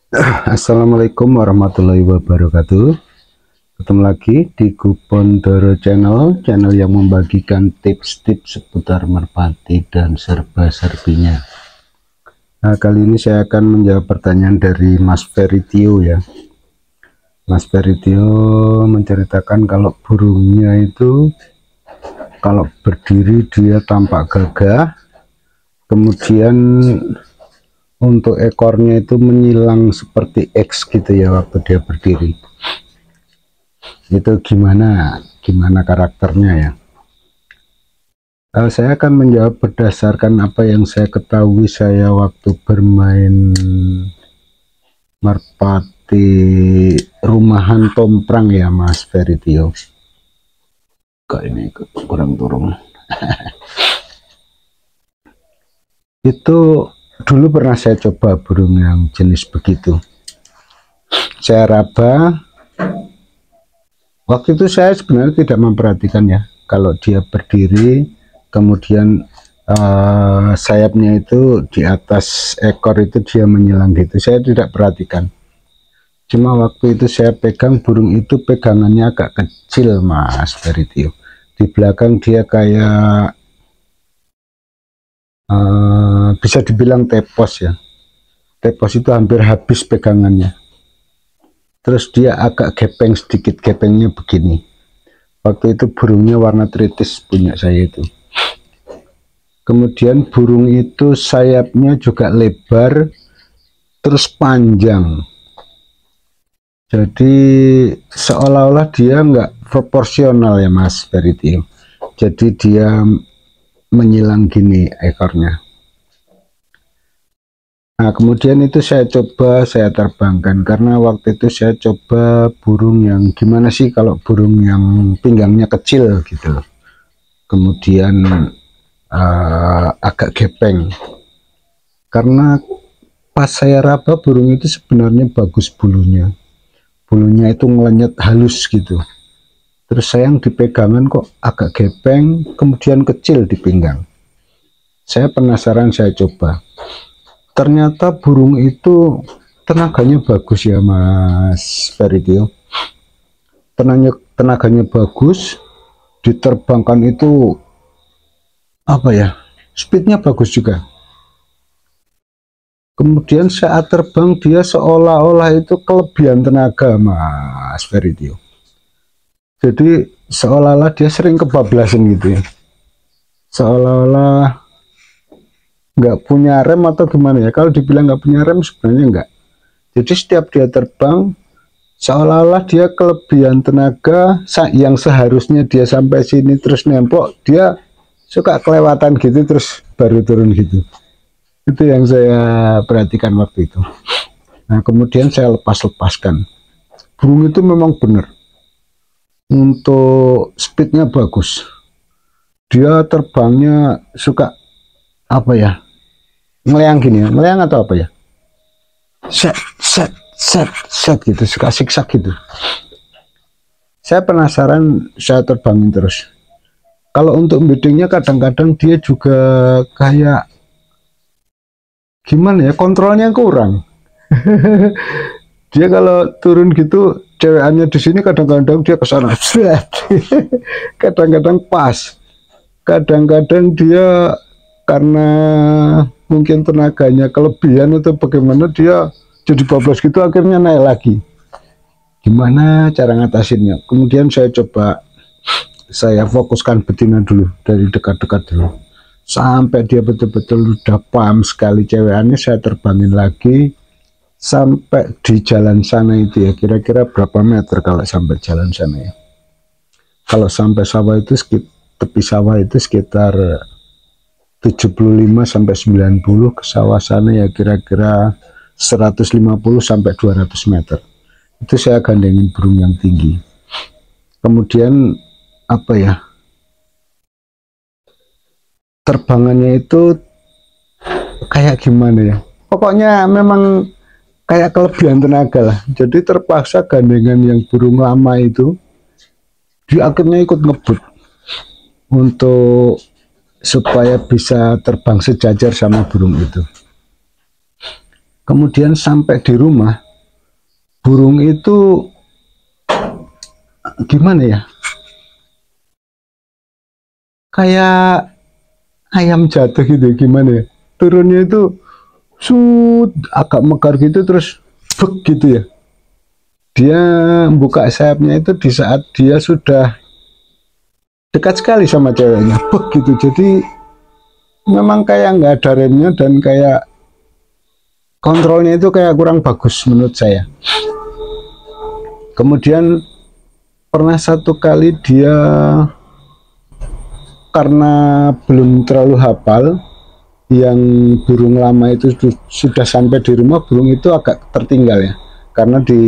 Assalamualaikum warahmatullahi wabarakatuh. Ketemu lagi di Kupondoro channel yang membagikan tips-tips seputar merpati dan serba-serbinya. Nah, kali ini saya akan menjawab pertanyaan dari Mas Feritio ya. Mas Feritio menceritakan kalau burungnya itu kalau berdiri dia tampak gagah, kemudian untuk ekornya itu menyilang seperti X gitu ya waktu dia berdiri. Itu gimana karakternya ya. Saya akan menjawab berdasarkan apa yang saya ketahui saya waktu bermain merpati rumahan tomprang ya Mas Feritio. Kok ini kurang turun. Itu dulu pernah saya coba burung yang jenis begitu. Saya raba. Waktu itu saya sebenarnya tidak memperhatikan ya, kalau dia berdiri, kemudian sayapnya itu di atas ekor itu dia menyilang gitu, saya tidak perhatikan. Cuma waktu itu saya pegang burung itu, pegangannya agak kecil Mas Feritio. Di belakang dia kayak bisa dibilang tepos ya. Tepos itu hampir habis pegangannya. Terus dia agak gepeng sedikit, gepengnya begini. Waktu itu burungnya warna tritis punya saya itu. Kemudian burung itu sayapnya juga lebar, terus panjang. Jadi seolah-olah dia nggak proporsional ya Mas Feritio. Jadi dia menyilang gini ekornya. Nah, kemudian itu saya coba saya terbangkan, karena waktu itu saya coba burung yang gimana sih kalau burung yang pinggangnya kecil gitu. Kemudian agak gepeng. Karena pas saya raba burung itu sebenarnya bagus bulunya. Bulunya itu ngelenyet halus gitu. Terus sayang di pegangan kok agak gepeng, kemudian kecil di pinggang. Saya penasaran, saya coba. Ternyata burung itu tenaganya bagus ya Mas Feritio. Tenaganya bagus, diterbangkan itu apa ya, speednya bagus juga. Kemudian saat terbang dia seolah-olah itu kelebihan tenaga Mas Feritio. Jadi seolah-olah dia sering kebablasan gitu ya. Seolah-olah nggak punya rem atau gimana ya. Kalau dibilang nggak punya rem sebenarnya enggak. Jadi setiap dia terbang seolah-olah dia kelebihan tenaga yang seharusnya dia sampai sini terus nempok, dia suka kelewatan gitu terus baru turun gitu. Itu yang saya perhatikan waktu itu. Nah, kemudian saya lepaskan. Burung itu memang benar untuk speednya bagus. Dia terbangnya suka apa ya, ngeleang gini ya, ngeleang atau apa ya, set set set set gitu, suka siksak gitu. Saya penasaran, saya terbangin terus. Kalau untuk biddingnya kadang-kadang dia juga kayak gimana ya, kontrolnya kurang. Dia kalau turun gitu, cewekannya di sini kadang-kadang dia ke sana, kadang-kadang pas, kadang-kadang dia karena mungkin tenaganya kelebihan atau bagaimana dia jadi bablas gitu, akhirnya naik lagi. Gimana cara ngatasinnya? Kemudian saya coba, saya fokuskan betina dulu, dari dekat-dekat dulu sampai dia betul-betul udah paham sekali cewekannya. Saya terbangin lagi sampai di jalan sana itu ya, kira-kira berapa meter kalau sampai jalan sana ya. Kalau sampai sawah itu tepi sawah itu sekitar 75 sampai 90, ke sawah sana ya kira-kira 150 sampai 200 meter. Itu saya gandengin burung yang tinggi. Kemudian apa ya, terbangannya itu kayak gimana ya, pokoknya memang kayak kelebihan tenaga lah. Jadi terpaksa gandengan yang burung lama itu, dia akhirnya ikut ngebut untuk supaya bisa terbang sejajar sama burung itu. Kemudian sampai di rumah, burung itu gimana ya, kayak ayam jatuh gitu, gimana ya, turunnya itu agak mekar gitu, terus bek gitu ya. Dia buka sayapnya itu di saat dia sudah dekat sekali sama ceweknya, bek gitu. Jadi memang kayak nggak ada remnya, dan kayak kontrolnya itu kayak kurang bagus menurut saya. Kemudian pernah satu kali dia, karena belum terlalu hafal, yang burung lama itu sudah sampai di rumah, burung itu agak tertinggal ya, karena di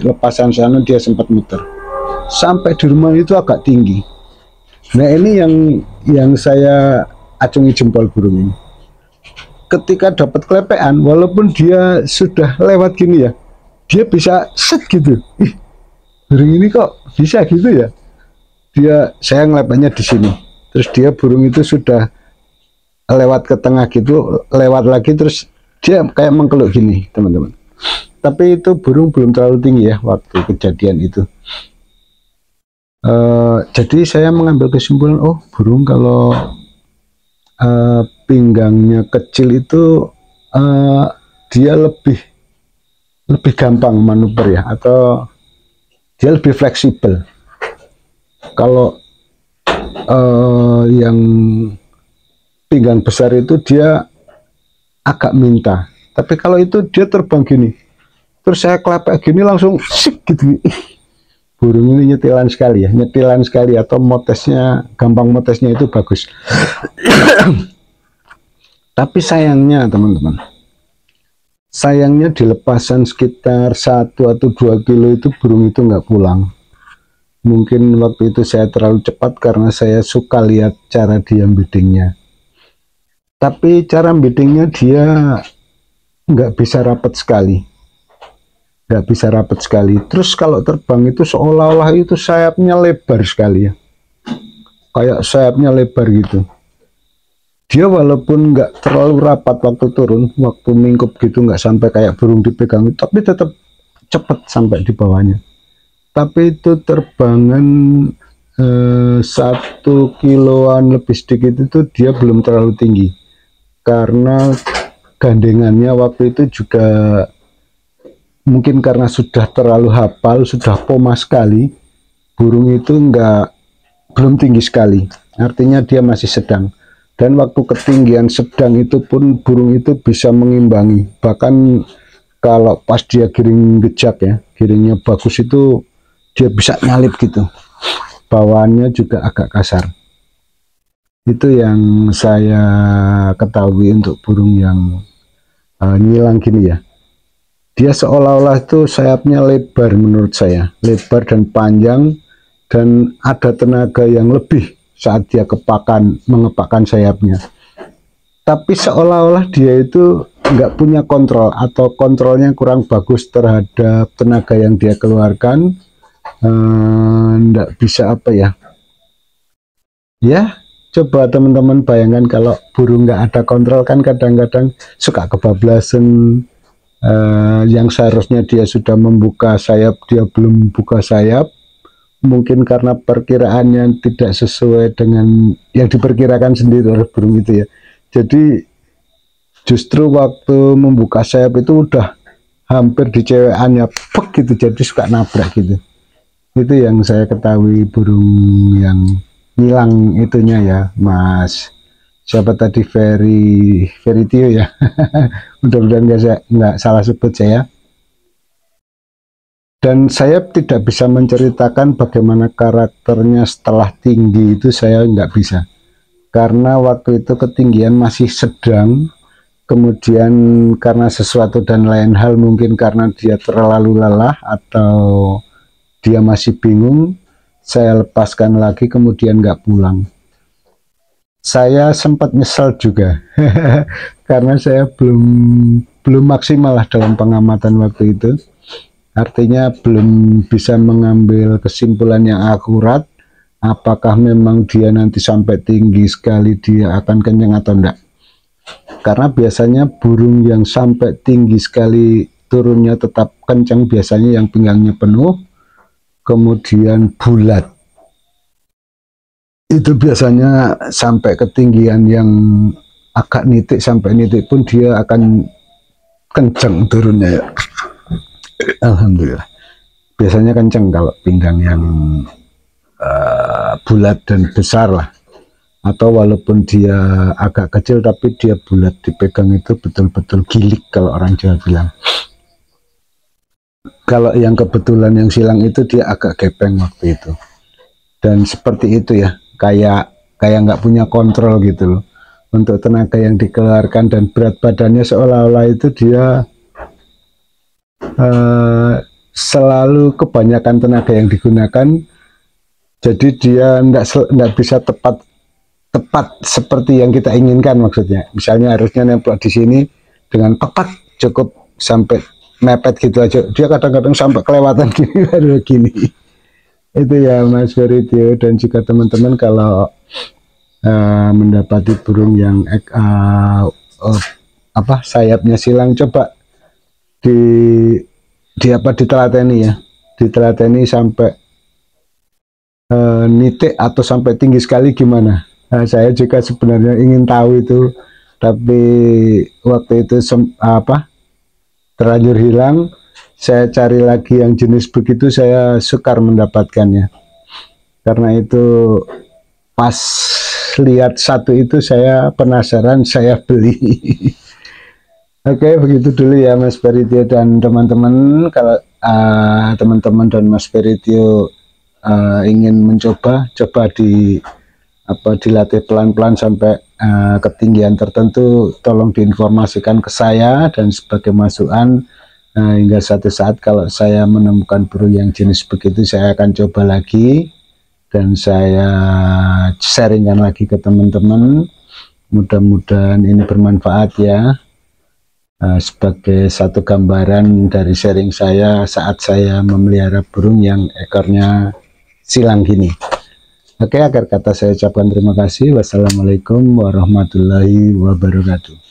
lepasan sana dia sempat muter. Sampai di rumah itu agak tinggi. Nah ini yang saya acungi jempol burung ini. Ketika dapat kelepean, walaupun dia sudah lewat gini ya, dia bisa set gitu. Ih, burung ini kok bisa gitu ya. Saya ngelepasnya di sini. Terus dia, burung itu sudah lewat ke tengah gitu, lewat lagi, terus dia kayak mengkeluk gini, teman-teman. Tapi itu burung belum terlalu tinggi ya waktu kejadian itu. Jadi saya mengambil kesimpulan, oh burung kalau pinggangnya kecil itu dia lebih gampang manuver ya, atau dia lebih fleksibel. Kalau yang pinggang besar itu dia agak minta, tapi kalau itu dia terbang gini, terus saya kelepek gini langsung sik gitu. Burung ini nyetilan sekali ya, atau motesnya, gampang motesnya itu bagus. Tapi sayangnya teman-teman, sayangnya di lepasan sekitar 1 atau 2 kilo itu burung itu nggak pulang. Mungkin waktu itu saya terlalu cepat karena saya suka lihat cara dia biddingnya. Tapi cara biddingnya dia nggak bisa rapat sekali. Terus kalau terbang itu seolah-olah itu sayapnya lebar sekali ya. Kayak sayapnya lebar gitu. Dia walaupun nggak terlalu rapat waktu turun, waktu mingkup gitu, nggak sampai kayak burung dipegang, tapi tetap cepat sampai di bawahnya. Tapi itu terbangan 1 kiloan lebih sedikit itu dia belum terlalu tinggi, karena gandengannya waktu itu juga mungkin karena sudah terlalu hafal, sudah poma sekali. Burung itu belum tinggi sekali, artinya dia masih sedang. Dan waktu ketinggian sedang itu pun burung itu bisa mengimbangi, bahkan kalau pas dia giring gejak ya, giringnya bagus, itu dia bisa nyalip gitu, bawaannya juga agak kasar. Itu yang saya ketahui untuk burung yang nyilang gini ya. Dia seolah-olah itu sayapnya lebar, menurut saya lebar dan panjang, dan ada tenaga yang lebih saat dia mengepakkan sayapnya. Tapi seolah-olah dia itu nggak punya kontrol, atau kontrolnya kurang bagus terhadap tenaga yang dia keluarkan. Nggak bisa apa ya, coba teman-teman bayangkan kalau burung nggak ada kontrol, kan kadang-kadang suka kebablasan. Yang seharusnya dia sudah membuka sayap, dia belum buka sayap, mungkin karena perkiraannya tidak sesuai dengan yang diperkirakan sendiri oleh burung itu ya. Jadi justru waktu membuka sayap itu udah hampir di cewekannya, pek gitu, jadi suka nabrak gitu. Itu yang saya ketahui burung yang hilang itunya ya, Mas. Siapa tadi, Ferry Tio ya. Mudah-mudahan nggak salah sebut saya. Dan saya tidak bisa menceritakan bagaimana karakternya setelah tinggi itu, saya nggak bisa. Karena waktu itu ketinggian masih sedang, kemudian karena sesuatu dan lain hal, mungkin karena dia terlalu lelah atau dia masih bingung, saya lepaskan lagi, kemudian nggak pulang. Saya sempat nyesal juga karena saya belum maksimal lah dalam pengamatan waktu itu. Artinya belum bisa mengambil kesimpulan yang akurat, apakah memang dia nanti sampai tinggi sekali dia akan kenyang atau enggak. karena biasanya burung yang sampai tinggi sekali turunnya tetap kencang biasanya yang pinggangnya penuh, kemudian bulat. Itu biasanya sampai ketinggian yang agak nitik, sampai nitik pun dia akan kencang turunnya ya. Alhamdulillah. Biasanya kencang kalau pinggang yang bulat dan besar lah. Atau walaupun dia agak kecil tapi dia bulat, dipegang itu betul-betul gilik kalau orang Jawa bilang. Kalau yang kebetulan yang silang itu dia agak gepeng waktu itu. Dan seperti itu ya, kayak nggak punya kontrol gitu loh. Untuk tenaga yang dikeluarkan dan berat badannya seolah-olah itu dia selalu kebanyakan tenaga yang digunakan. Jadi dia nggak bisa tepat seperti yang kita inginkan maksudnya. Misalnya harusnya nempel di sini dengan tepat cukup sampai mepet gitu aja. Dia kadang-kadang sampai kelewatan gini baru gini. Itu ya Mas Feritio. Dan jika teman-teman kalau mendapati burung yang sayapnya silang, coba ditelateni ya. Ditelateni sampai nitik atau sampai tinggi sekali gimana. Nah, saya juga sebenarnya ingin tahu itu, tapi waktu itu terlanjur hilang. Saya cari lagi yang jenis begitu, saya sukar mendapatkannya. Karena itu pas lihat satu itu saya penasaran, saya beli. Oke, begitu dulu ya Mas Feritio dan teman-teman. Kalau teman-teman dan Mas Feritio ingin mencoba, coba dilatih pelan-pelan sampai ketinggian tertentu, tolong diinformasikan ke saya dan sebagai masukan, hingga satu saat kalau saya menemukan burung yang jenis begitu, saya akan coba lagi dan saya sharingkan lagi ke teman-teman. Mudah-mudahan ini bermanfaat ya, sebagai satu gambaran dari sharing saya saat saya memelihara burung yang ekornya silang gini. Oke, akhir kata saya ucapkan terima kasih. Wassalamualaikum warahmatullahi wabarakatuh.